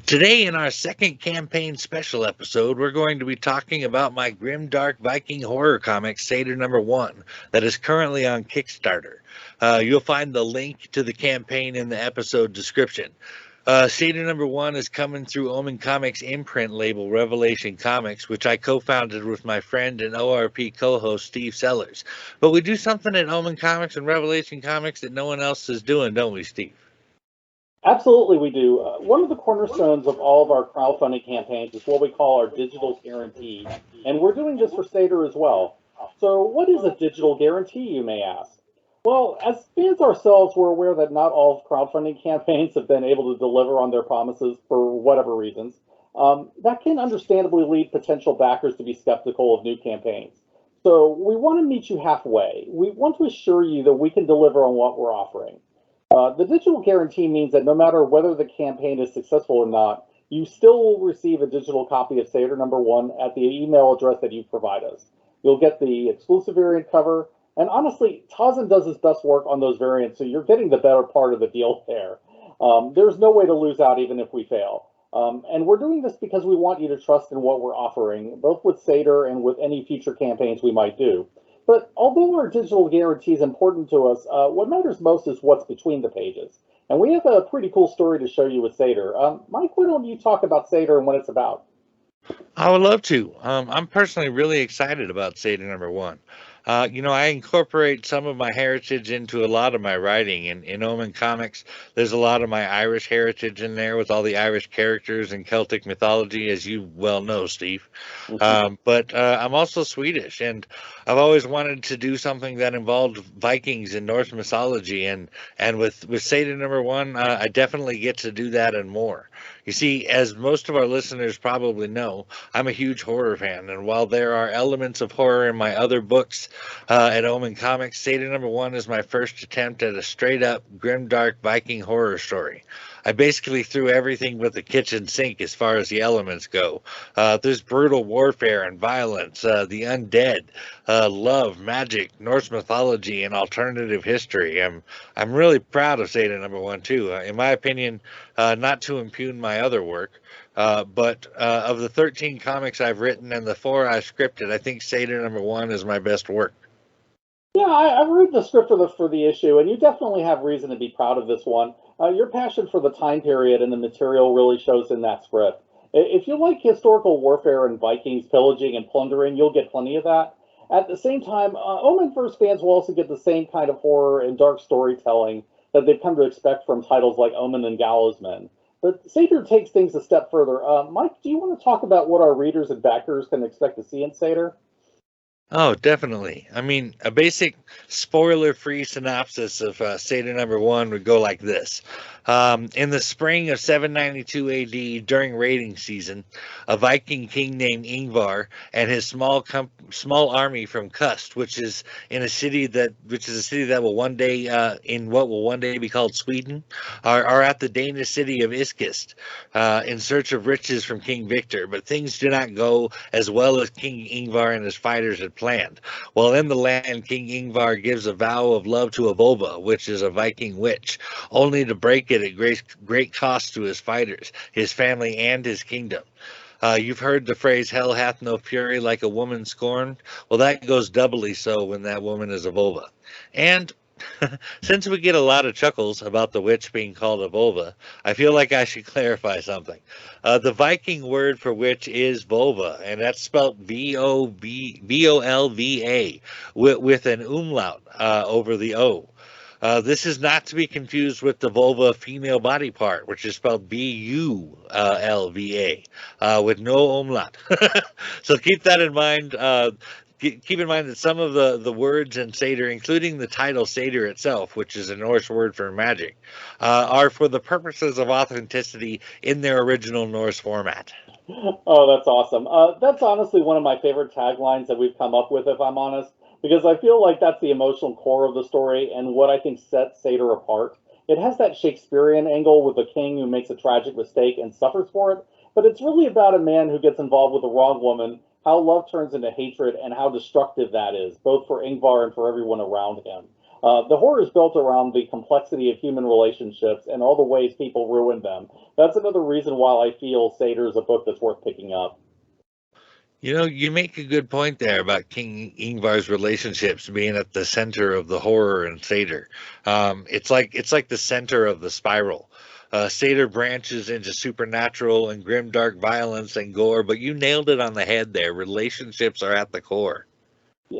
Today, in our second campaign special episode, we're going to be talking about my grimdark Viking horror comic, Seidr #1, that is currently on Kickstarter. You'll find the link to the campaign in the episode description. Seidr #1 is coming through Omen Comics imprint label Revelation Comics, which I co-founded with my friend and ORP co-host Steve Sellers. But we do something at Omen Comics and Revelation Comics that no one else is doing, don't we, Steve? Absolutely, we do. One of the cornerstones of all of our crowdfunding campaigns is what we call our digital guarantee, and we're doing this for Seidr as well. So, what is a digital guarantee, you may ask? Well, as fans ourselves, we're aware that not all crowdfunding campaigns have been able to deliver on their promises for whatever reasons. That can understandably lead potential backers to be skeptical of new campaigns. So, we want to meet you halfway. We want to assure you that we can deliver on what we're offering. The digital guarantee means that no matter whether the campaign is successful or not, you still will receive a digital copy of Seidr #1 at the email address that you provide us. You'll get the exclusive variant cover, and honestly, Tarzan does his best work on those variants, so you're getting the better part of the deal there. There's no way to lose out even if we fail. And we're doing this because we want you to trust in what we're offering, both with Seidr and with any future campaigns we might do. But although our digital guarantee is important to us, what matters most is what's between the pages. And we have a pretty cool story to show you with Seidr. Mike, why don't you talk about Seidr and what it's about? I would love to. I'm personally really excited about Seidr #1. I incorporate some of my heritage into a lot of my writing. In Omen Comics, there's a lot of my Irish heritage in there with all the Irish characters and Celtic mythology, as you well know, Steve. But I'm also Swedish, and I've always wanted to do something that involved Vikings and Norse mythology. And with Seidr #1, I definitely get to do that and more. You see, as most of our listeners probably know, I'm a huge horror fan, and while there are elements of horror in my other books at Omen Comics, Seidr #1 is my first attempt at a straight-up grimdark Viking horror story. I basically threw everything but the kitchen sink as far as the elements go. There's brutal warfare and violence, the undead, love, magic, Norse mythology, and alternative history. I'm really proud of Seidr #1 too. In my opinion, not to impugn my other work, but of the 13 comics I've written and the 4 I've scripted, I think Seidr #1 is my best work. Yeah, I've read the script for the issue, and you definitely have reason to be proud of this one. Your passion for the time period and the material really shows in that script. If you like historical warfare and Vikings pillaging and plundering, you'll get plenty of that. At the same time, Omen First fans will also get the same kind of horror and dark storytelling that they've come to expect from titles like Omen and Gallowsmen. But Seidr takes things a step further. Mike, do you want to talk about what our readers and backers can expect to see in Seidr? Oh, definitely. I mean, a basic spoiler-free synopsis of Seidr #1 would go like this. In the spring of 792 AD, during raiding season, a Viking king named Ingvar and his small army from Kust, which is a city that will one day in what will one day be called Sweden, are at the Danish city of Iskist in search of riches from King Victor. But things do not go as well as King Ingvar and his fighters had planned. While in the land, King Ingvar gives a vow of love to a Volva, which is a Viking witch, only to break it at great cost to his fighters, his family, and his kingdom. You've heard the phrase, hell hath no fury like a woman scorned. Well, that goes doubly so when that woman is a Volva. And since we get a lot of chuckles about the witch being called a vulva, I feel like I should clarify something. The Viking word for witch is vulva, and that's spelled Volva with an umlaut over the O. This is not to be confused with the vulva female body part, which is spelled Bulva with no umlaut. So keep that in mind. Keep in mind that some of the words in Seidr, including the title Seidr itself, which is a Norse word for magic, are for the purposes of authenticity in their original Norse format. Oh, that's awesome. That's honestly one of my favorite taglines that we've come up with, if I'm honest, because I feel like that's the emotional core of the story and what I think sets Seidr apart. It has that Shakespearean angle with a king who makes a tragic mistake and suffers for it, but it's really about a man who gets involved with the wrong woman, how love turns into hatred, and how destructive that is, both for Ingvar and for everyone around him. The horror is built around the complexity of human relationships and all the ways people ruin them. That's another reason why I feel Seidr is a book that's worth picking up. You know, you make a good point there about King Ingvar's relationships being at the center of the horror in Seidr. It's like the center of the spiral. Seidr branches into supernatural and grimdark violence and gore, but you nailed it on the head there. Relationships are at the core.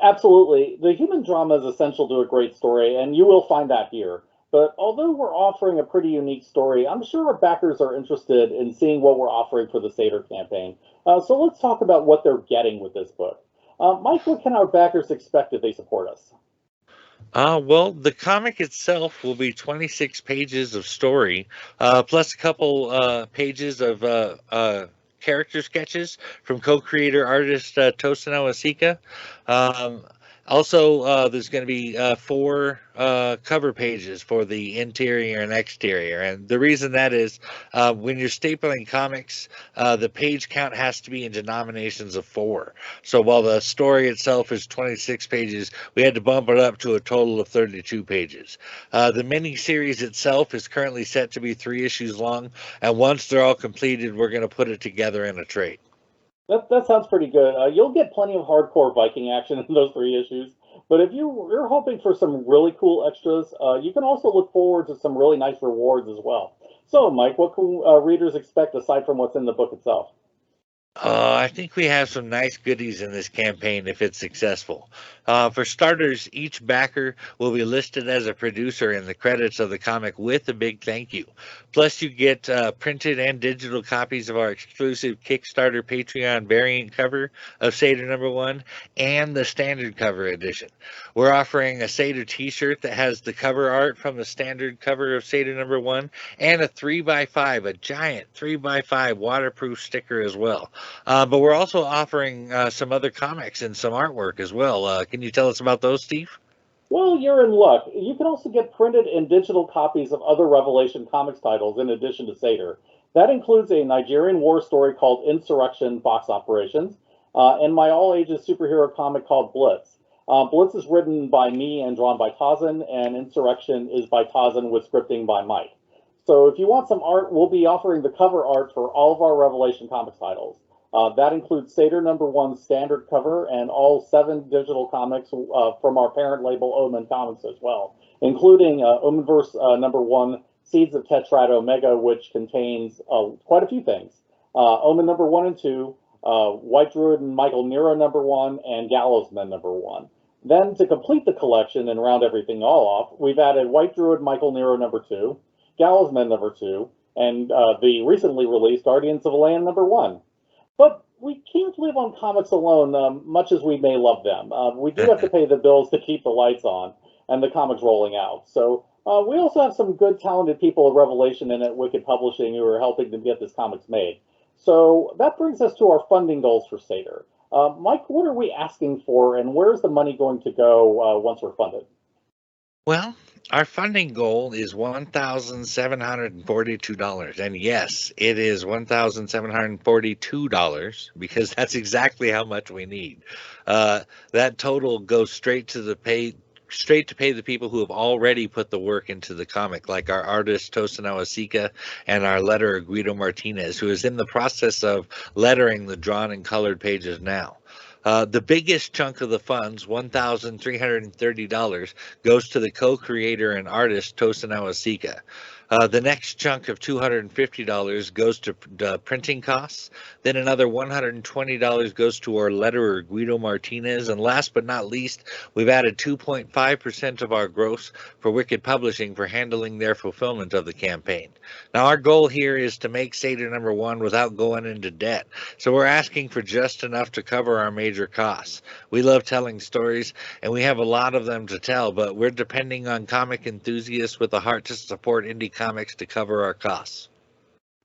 Absolutely. The human drama is essential to a great story, and you will find that here. But although we're offering a pretty unique story, I'm sure our backers are interested in seeing what we're offering for the Seidr campaign. So let's talk about what they're getting with this book. Mike, what can our backers expect if they support us? Well, the comic itself will be 26 pages of story, plus a couple pages of character sketches from co-creator artist Tosano Asika. Um, Also, there's going to be four cover pages for the interior and exterior. And the reason that is when you're stapling comics, the page count has to be in denominations of four. So while the story itself is 26 pages, we had to bump it up to a total of 32 pages. The mini-series itself is currently set to be 3 issues long, and once they're all completed, we're going to put it together in a trade. That sounds pretty good. You'll get plenty of hardcore Viking action in those 3 issues. But if you're hoping for some really cool extras, you can also look forward to some really nice rewards as well. So, Mike, what can readers expect aside from what's in the book itself? I think we have some nice goodies in this campaign if it's successful. For starters, each backer will be listed as a producer in the credits of the comic with a big thank you. Plus, you get printed and digital copies of our exclusive Kickstarter Patreon variant cover of Seidr #1 and the standard cover edition. We're offering a Seidr t-shirt that has the cover art from the standard cover of Seidr #1 and a 3x5, a giant 3x5 waterproof sticker as well. But we're also offering some other comics and some artwork as well. Can you tell us about those, Steve? Well, you're in luck. You can also get printed and digital copies of other Revelation Comics titles in addition to Seidr. That includes a Nigerian war story called Insurrection Box Operations, and my all ages superhero comic called Blitz. Blitz is written by me and drawn by Tazan, and Insurrection is by Tazan with scripting by Mike. So if you want some art, we'll be offering the cover art for all of our Revelation Comics titles. That includes Seidr #1 standard cover and all 7 digital comics from our parent label Omen Comics as well, including Omenverse #1 Seeds of Tetrad Omega, which contains quite a few things. Omen #1 and 2, White Druid and Michael Nero #1, and Gallowsman #1. Then to complete the collection and round everything all off, we've added White Druid Michael Nero #2, Gallowsman #2, and the recently released Guardians of the Land #1. But we can't live on comics alone, much as we may love them. We do have to pay the bills to keep the lights on and the comics rolling out. So we also have some good, talented people at Revelation and at Wicked Publishing who are helping to get this comics made. So that brings us to our funding goals for Seidr. Mike, what are we asking for, and where's the money going to go once we're funded? Well, our funding goal is $1,742. And yes, it is $1,742 because that's exactly how much we need. That total goes straight to pay the people who have already put the work into the comic, like our artist Tosano Asika and our letterer Guido Martinez, who is in the process of lettering the drawn and colored pages now. The biggest chunk of the funds, $1,330, goes to the co-creator and artist Tosano Asika. The next chunk of $250 goes to printing costs. Then another $120 goes to our letterer Guido Martinez. And last but not least, we've added 2.5% of our gross for Wicked Publishing for handling their fulfillment of the campaign. Now, our goal here is to make Seidr #1 without going into debt. So we're asking for just enough to cover our major costs. We love telling stories, and we have a lot of them to tell, but we're depending on comic enthusiasts with a heart to support indie comics to cover our costs.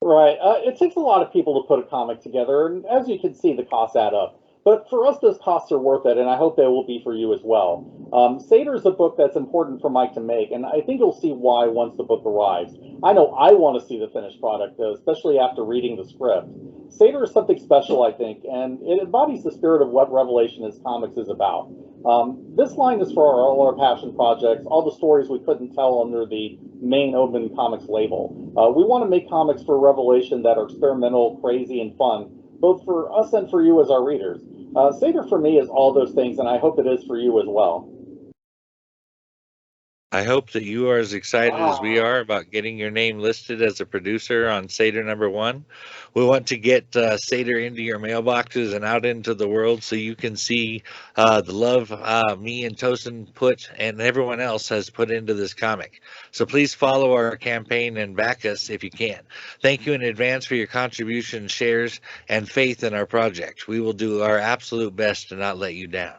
Right. It takes a lot of people to put a comic together, and as you can see, the costs add up. But for us, those costs are worth it, and I hope they will be for you as well. Seidr is a book that's important for Mike to make, and I think you'll see why once the book arrives. I know I want to see the finished product, especially after reading the script. Seidr is something special, I think, and it embodies the spirit of what Revelation is Comics is about. This line is for all our passion projects, all the stories we couldn't tell under the main Omen Comics label. We want to make comics for Revelation that are experimental, crazy, and fun, both for us and for you as our readers. Seidr for me is all those things, and I hope it is for you as well. I hope that you are as excited as we are about getting your name listed as a producer on Seidr #1. We want to get Seidr into your mailboxes and out into the world so you can see the love me and Tosin put and everyone else has put into this comic. So please follow our campaign and back us if you can. Thank you in advance for your contributions, shares, and faith in our project. We will do our absolute best to not let you down.